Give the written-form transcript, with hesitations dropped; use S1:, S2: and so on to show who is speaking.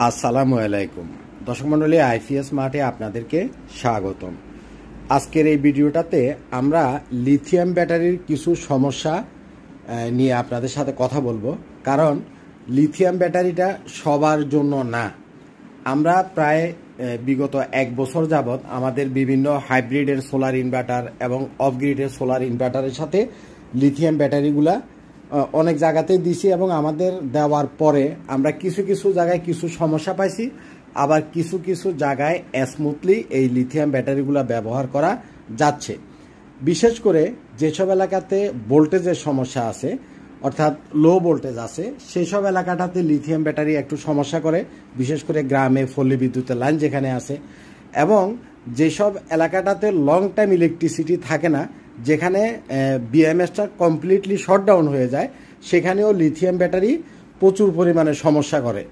S1: আসসালামু আলাইকুম দর্শক মণ্ডলী, আইপিএস মার্টে আপনাদেরকে স্বাগতম। আজকের এই ভিডিওটাতে আমরা লিথিয়াম ব্যাটারির কিছু সমস্যা নিয়ে আপনাদের সাথে কথা বলবো, কারণ লিথিয়াম ব্যাটারিটা সবার জন্য না। আমরা প্রায় বিগত 1 বছর যাবৎ আমাদের বিভিন্ন হাইব্রিডের সোলার ইনভার্টার এবং অফ গ্রিডের সোলার ইনভার্টারের সাথে লিথিয়াম ব্যাটারিগুলা অনেক জায়গাতেই দিছি এবং আমাদের দেওয়ার পরে আমরা কিছু কিছু জায়গায় কিছু সমস্যা পাইছি, আবার কিছু কিছু জায়গায় স্মুথলি এই লিথিয়াম ব্যাটারিগুলো ব্যবহার করা যাচ্ছে। বিশেষ করে যেসব এলাকাতে ভোল্টেজের সমস্যা আছে, অর্থাৎ লো ভোল্টেজ আছে, সেই সব এলাকাটাতে লিথিয়াম ব্যাটারি একটু সমস্যা করে, বিশেষ করে গ্রামে পল্লী বিদ্যুতের লাইন যেখানে আছে, এবং যেসব এলাকাটাতে লং টাইম ইলেকট্রিসিটি থাকে না, যেখানে বিএমএসটা কমপ্লিটলি শট ডাউন হয়ে যায়, সেখানেও লিথিয়াম ব্যাটারি প্রচুর পরিমাণে সমস্যা করে।